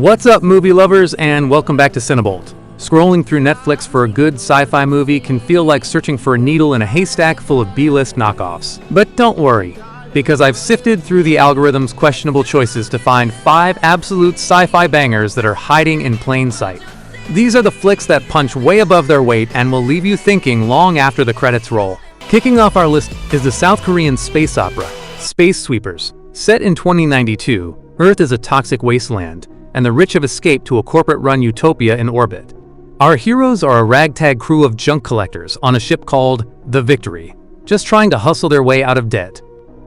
What's up, movie lovers, and welcome back to CineBolt. Scrolling through Netflix for a good sci-fi movie can feel like searching for a needle in a haystack full of B-list knockoffs. But don't worry, because I've sifted through the algorithm's questionable choices to find 5 absolute sci-fi bangers that are hiding in plain sight. These are the flicks that punch way above their weight and will leave you thinking long after the credits roll. Kicking off our list is the South Korean space opera, Space Sweepers. Set in 2092, Earth is a toxic wasteland, and the rich have escaped to a corporate-run utopia in orbit. Our heroes are a ragtag crew of junk collectors on a ship called the Victory, just trying to hustle their way out of debt.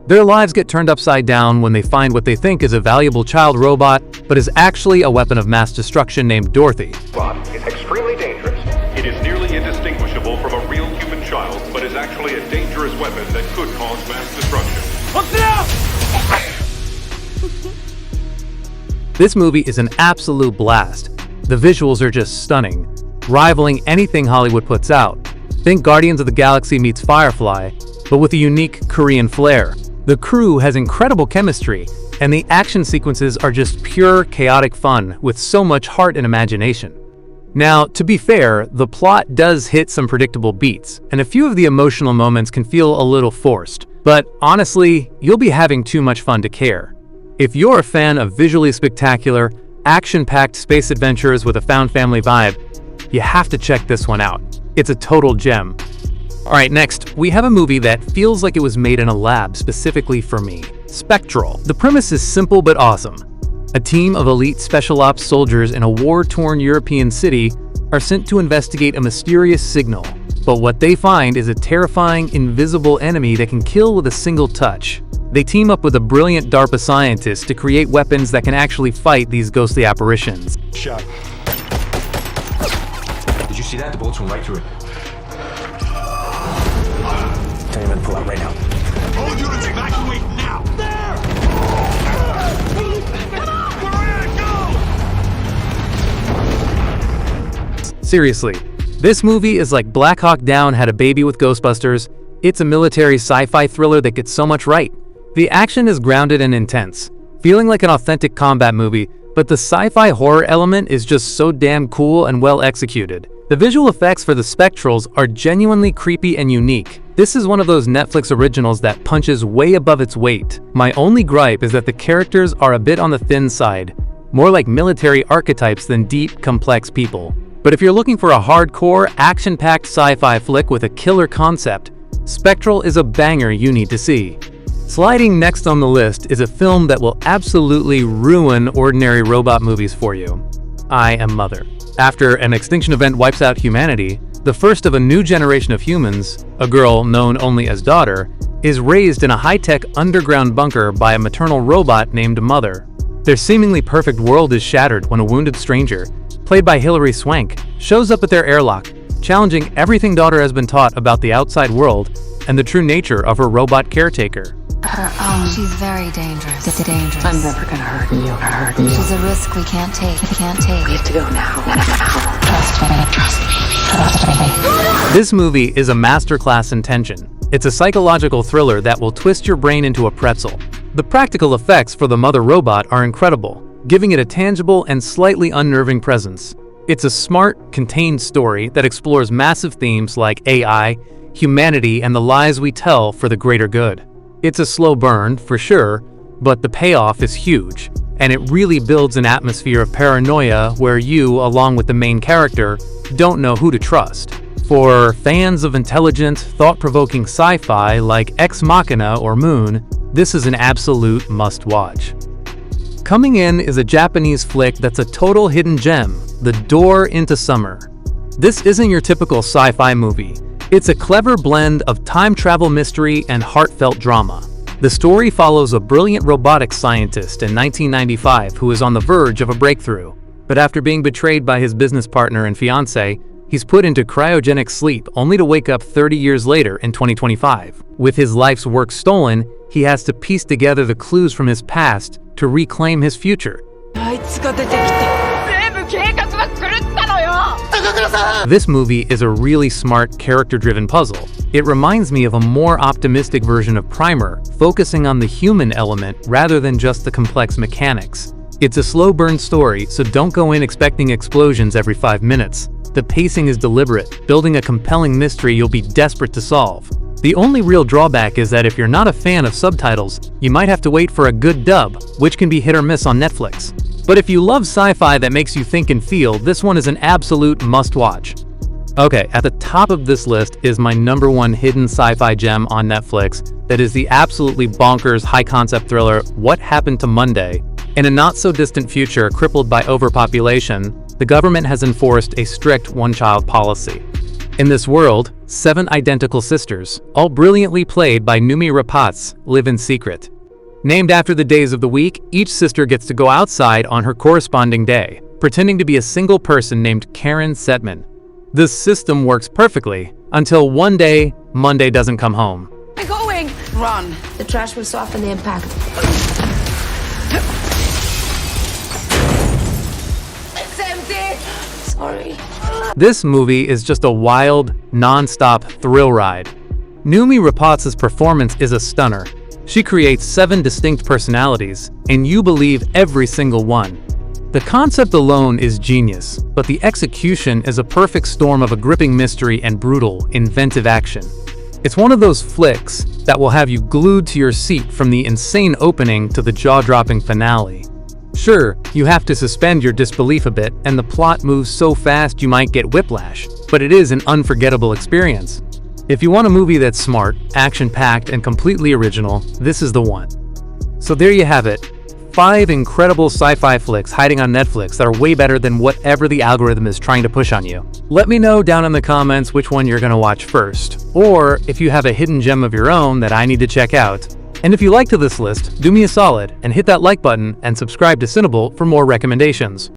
Their lives get turned upside down when they find what they think is a valuable child robot, but is actually a weapon of mass destruction named Dorothy. Robot is extremely dangerous. It is nearly indistinguishable from a real human child, but is actually a dangerous weapon that could cause mass destruction. This movie is an absolute blast. The visuals are just stunning, rivaling anything Hollywood puts out. Think Guardians of the Galaxy meets Firefly, but with a unique Korean flair. The crew has incredible chemistry, and the action sequences are just pure, chaotic fun with so much heart and imagination. Now, to be fair, the plot does hit some predictable beats, and a few of the emotional moments can feel a little forced. But honestly, you'll be having too much fun to care. If you're a fan of visually spectacular, action-packed space adventures with a found family vibe, you have to check this one out. It's a total gem. Alright, next, we have a movie that feels like it was made in a lab specifically for me. Spectral. The premise is simple but awesome. A team of elite special ops soldiers in a war-torn European city are sent to investigate a mysterious signal. But what they find is a terrifying, invisible enemy that can kill with a single touch. They team up with a brilliant DARPA scientist to create weapons that can actually fight these ghostly apparitions. Shot. Did you see that? The bullets went right through it. Tell your men to pull out right now. All units evacuate now! There! We're ready to go! Seriously, this movie is like Black Hawk Down had a baby with Ghostbusters. It's a military sci-fi thriller that gets so much right. The action is grounded and intense, feeling like an authentic combat movie, but the sci-fi horror element is just so damn cool and well executed. The visual effects for the Spectrals are genuinely creepy and unique. This is one of those Netflix originals that punches way above its weight. My only gripe is that the characters are a bit on the thin side, more like military archetypes than deep, complex people. But if you're looking for a hardcore, action-packed sci-fi flick with a killer concept, Spectral is a banger you need to see. Sliding next on the list is a film that will absolutely ruin ordinary robot movies for you. I Am Mother. After an extinction event wipes out humanity, the first of a new generation of humans, a girl known only as Daughter, is raised in a high-tech underground bunker by a maternal robot named Mother. Their seemingly perfect world is shattered when a wounded stranger, played by Hilary Swank, shows up at their airlock, challenging everything Daughter has been taught about the outside world and the true nature of her robot caretaker. She's very dangerous. Dangerous. I'm never gonna hurt you. She's a risk we can't take. We have to go now. Trust me. This movie is a masterclass in tension. It's a psychological thriller that will twist your brain into a pretzel. The practical effects for the mother robot are incredible, giving it a tangible and slightly unnerving presence. It's a smart, contained story that explores massive themes like AI, humanity, and the lies we tell for the greater good. It's a slow burn, for sure, but the payoff is huge, and it really builds an atmosphere of paranoia where you, along with the main character, don't know who to trust. For fans of intelligent, thought-provoking sci-fi like Ex Machina or Moon, this is an absolute must-watch. Coming in is a Japanese flick that's a total hidden gem, The Door into Summer. This isn't your typical sci-fi movie. It's a clever blend of time travel mystery and heartfelt drama. The story follows a brilliant robotics scientist in 1995 who is on the verge of a breakthrough. But after being betrayed by his business partner and fiancé, he's put into cryogenic sleep only to wake up 30 years later in 2025. With his life's work stolen, he has to piece together the clues from his past to reclaim his future. This movie is a really smart, character-driven puzzle. It reminds me of a more optimistic version of Primer, focusing on the human element rather than just the complex mechanics. It's a slow burn story, so don't go in expecting explosions every 5 minutes. The pacing is deliberate, building a compelling mystery you'll be desperate to solve. The only real drawback is that if you're not a fan of subtitles, you might have to wait for a good dub, which can be hit or miss on Netflix. But if you love sci-fi that makes you think and feel, this one is an absolute must-watch. Okay, at the top of this list is my #1 hidden sci-fi gem on Netflix that is the absolutely bonkers high-concept thriller What Happened to Monday. In a not-so-distant future crippled by overpopulation, the government has enforced a strict one-child policy. In this world, 7 identical sisters, all brilliantly played by Noomi Rapace, live in secret. Named after the days of the week, each sister gets to go outside on her corresponding day, pretending to be a single person named Karen Setman. This system works perfectly, until one day, Monday doesn't come home. We're going! Run. The trash will soften the impact. It's empty! Sorry. This movie is just a wild, non-stop thrill ride. Noomi Rapace's performance is a stunner. She creates 7 distinct personalities, and you believe every single one. The concept alone is genius, but the execution is a perfect storm of a gripping mystery and brutal, inventive action. It's one of those flicks that will have you glued to your seat from the insane opening to the jaw-dropping finale. Sure, you have to suspend your disbelief a bit, and the plot moves so fast you might get whiplash, but it is an unforgettable experience. If you want a movie that's smart, action-packed, and completely original, this is the one. So there you have it. 5 incredible sci-fi flicks hiding on Netflix that are way better than whatever the algorithm is trying to push on you. Let me know down in the comments which one you're gonna watch first, or if you have a hidden gem of your own that I need to check out. And if you liked this list, do me a solid and hit that like button and subscribe to CineBolt for more recommendations.